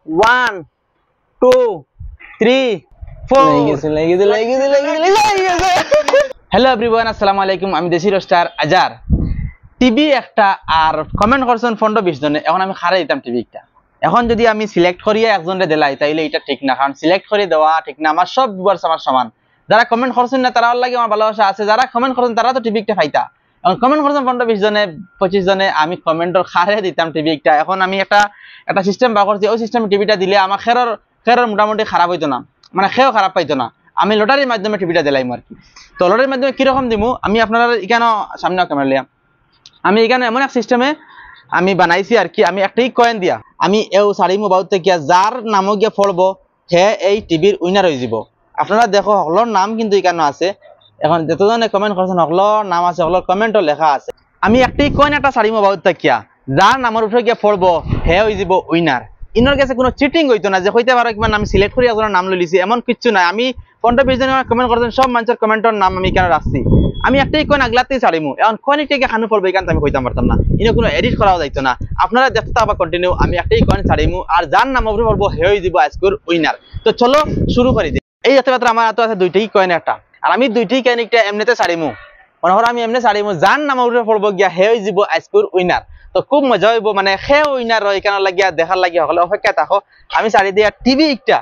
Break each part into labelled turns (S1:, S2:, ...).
S1: 1 2 3 4 hello everyone, আসসালামু আলাইকুম। আমি দেশি রোস্টার আজার। টিভি একটা আর কমেন্ট করছেন 15-20 জনে। এখন আমি খারে দিতাম টিভিটা। এখন যদি আমি সিলেক্ট করিয়া একজনরে দিলাই তাইলে এটা ঠিক না, কারণ সিলেক্ট করে দেওয়া ঠিক না। আমার সব ভিউয়ার্স আমার সমান। যারা কমেন্ট করছেন না তারা লাগে আমার ভালোবাসা আছে, যারা কমেন্ট করছেন তারা তো টিভিটা পাইতা। এখন কমেন্ট করছেন 15-20 জনে 25 জনে, আমি কমেন্টর খারে দিতাম টিভিটা। এখন আমি একটা সিস্টেম বার করছি, ওই সিস্টেমে টিভিটা দিলে আমার খেরর মোটামুটি খারাপ হইতো না, মানে খেয়েও খারাপ পাইতো না। আমি লটারির মাধ্যমে টিভিটা দিলাম আর কি। তো লটারির মাধ্যমে কিরকম দিমু আমি আপনারা এখানে সামনে ক্যামেরা লিয়াম। আমি এখানে এমন এক সিস্টেমে আমি বানাইছি আর কি। আমি একটাই কয়েন দিয়া আমি এও সারিমু বাউত থেকে যার নামও গিয়ে পড়বো হে এই টিভির উইনার হয়ে যাব। আপনারা দেখো সকলের নাম কিন্তু এখানে আছে। এখন যতজনে কমেন্ট করছেন সকলের নাম আছে, সকলের কমেন্টও লেখা আছে। আমি একটাই কয়েন একটা সারিমু বাউত থাকিয়া যার নামের উপরে গিয়ে পড়বো হে হয়ে যাব উইনার। ইনোর কাছে কোনো চিটিং হইতো না যে হইতে পারো কিমান আমি সিলেক্ট করি একজনের নাম লইছি, এমন কিছু নাই। আমি 15-20 জন কমেন্ট করছেন, সব মানুষের কমেন্টের নাম আমি এখানে রাখছি। আমি একটাই কয়েন আগলাতেই ছাড়িমু। এখন কয়েনটাকে খানু পড়বো এখানে আমি কইতাম পারতাম না, ইনো কোনো এডিট করাও যাইতো না। আপনারা দেখতে থাকবা কন্টিনিউ। আমি একটাই কয়েন ছাড়িমু আর যার নাম উপরে পড়বো হে হয়ে যাব আজকের উইনার। তো চলো শুরু করি দিই। এই যাতে মাত্র আমার হাতে আছে দুইটাই কয়েন একটা, আর আমি দুইটাই কয়েন একটা এমনিতে ছাড়িমু। মনে করো আমি এমনি ছাড়িমু, যার নাম উপরে পড়বো গিয়া হে হয়ে যাব আজকের উইনার। তো খুব মজা হইব, মানে সে উইনার এখানে লাগিয়া দেখার লাগিয়া হলে অপেক্ষা থাকো। আমি ছাড়ি দিয়া টিভি একটা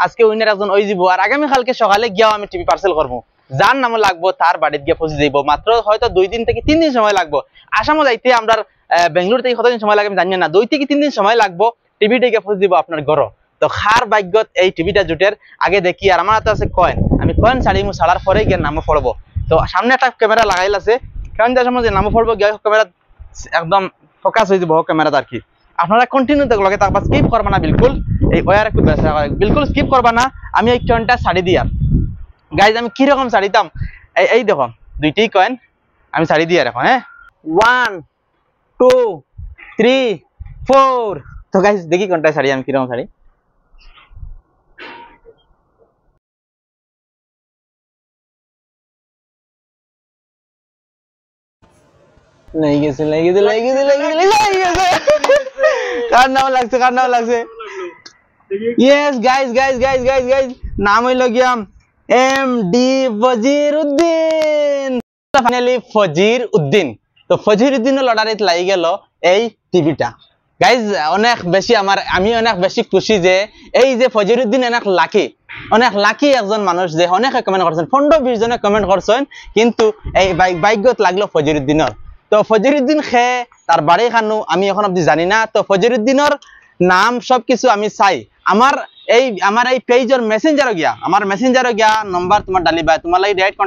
S1: আজকে উইনার একজন হয়ে যাব। আর আগামীকালকে সকালে গিয়াও আমি টিভি পার্সেল করবো। যার নাম লাগবো তার বাড়িতে গিয়ে পৌঁছে যাইব। মাত্র হয়তো 2 দিন থেকে 3 দিন সময় লাগবো। আসামও যাইতে আমরা বেঙ্গলোর থেকে কতদিন সময় লাগে আমি জানি না, 2 থেকে 3 দিন সময় লাগবো। টিভিটা গিয়ে পৌঁছে দিব আপনার ঘর। তো খার ভাগ্যত এই টিভিটা জুটের আগে দেখি। আর আমার হাতে আছে কয়েন, আমি কয়েন ছাড়িমু, ছাড়ার পরে গিয়ে নামও পড়বো। তো সামনে একটা ক্যামেরা লাগাইল আছে, কারণ যার সময় নামও পড়বো গিয়ে ক্যামেরা একদম ফোকাস হয়ে যাব ক্যামেরাতে আর কি। আপনারা কন্টিনিউ লগে থাকবা, স্কিপ করবা না বিলকুল। এই ওয়ার একটু বেসা বিলকুল স্কিপ করবা না। আমি এই কয়েনটা ছাড়ি দিই। আর গাইজ আমি কিরকম ছাড়িতাম এই দেখো দুইটাই কয়েন আমি ছাড়ি দিই। আর এখন 1 2 3 4। তো গাইজ দেখি কোনটা ছাড়ি, আমি কিরকম ছাড়ি। কার নাম লাগছে ইয়েস গাইজ নাম হইল গিয়া MD ফজিরউদ্দিন। ফাইনালি ফজিরউদ্দিন। তো ফজিরউদ্দিনের লটারিত লাগি গেল এই টিভিটা। গাইজ অনেক বেশি আমি অনেক বেশি খুশি যে এই যে ফজিরউদ্দিন অনেক লাকি একজন মানুষ, যে অনেকে কমেন্ট করছেন, 15-20 জনে কমেন্ট করছেন, কিন্তু এই ভাগ্যত লাগলো ফজিরউদ্দিনের। তো ফজিরউদ্দিন খে তার বাড়ি খানু আমি এখন অব্দি জানি না। তো ফজিরউদ্দিনের নাম সবকিছু আমি চাই আমার এই পেজের মেসেঞ্জারও গিয়া নম্বর তোমার ডালিবা, তোমার লাগে ডাইরেক্ট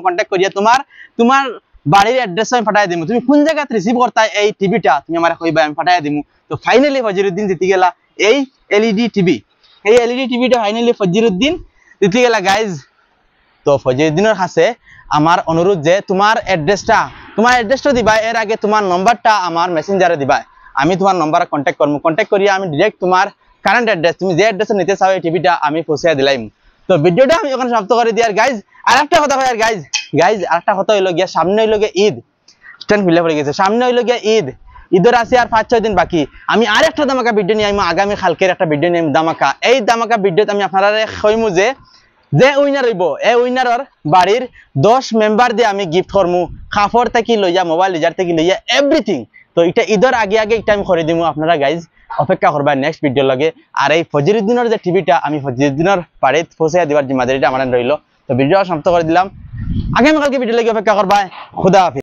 S1: কন্টাক্ট করিয়া তোমার বাড়ির অ্যাড্রেস আমি পাঠাই দিমু। তুমি কোন জায়গায় রিসিভ করতা এই টিভিটা তুমি আমার কইবা, আমি পাঠাই দিমু। তো ফাইনালি ফজিরউদ্দিন জিতে গেলা এই এলইডি টিভি। এই এলইডি টিভিটা ফাইনালি ফজিরউদ্দিন জিতে গেলা গাইজ। তো ফজিরউদ্দিনের কাছে আমার অনুরোধ যে তোমার অ্যাড্রেসটা দিবা, এর আগে তোমার নম্বরটা আমার মেসেঞ্জারে দিবা। আমি তোমার নম্বরে কন্টাক্ট করিয়া আমি ডিরেক্ট তোমার কারেন্ট অ্যাড্রেস, তুমি যে অ্যাড্রেসে নিতে চাও এই টিভিটা আমি পৌঁছে দিলাম। তো ভিডিওটা আমি ওখানে সমাপ্ত করে দিই। আর গাইজ আরেকটা কথা কই, আর গাইজ আরেকটা কথা হইল গিয়া সামনে হইল গিয়া ঈদ। স্ট্যান্ড খুলে পড়ে গেছে, সামনে হইল গিয়া ঈদের আছে আর 5-6 দিন বাকি। আমি আরেকটা দামাকা ভিডিও নিয়ে আগামী কালকের একটা ভিডিও নিয়ে দামাকা। এই দামাকা ভিডিওতে আমি আপনারা কইমু যে উইনার হইব এই উইনারের বাড়ির 10 মেম্বার দিয়ে আমি গিফট করমু, কাপড় থেকে লইয়া মোবাইল রিচার্জ থেকে লইয়া এভরিথিং। তো এটা ঈদের আগে এটা আমি করে দিমু। আপনারা গাইজ অপেক্ষা করবা নেক্সট ভিডিও লাগে। আর এই ফজিরউদ্দিনের যে টিভিটা আমি ফজিরউদ্দিনের বাড়িতে পৌঁছে দিবার জিম্মাদারিটা আমার রইল। তো ভিডিও সমাপ্ত করে দিলাম। আগামীকালকে ভিডিও লাগে অপেক্ষা করবা। খুদা হাফেজ।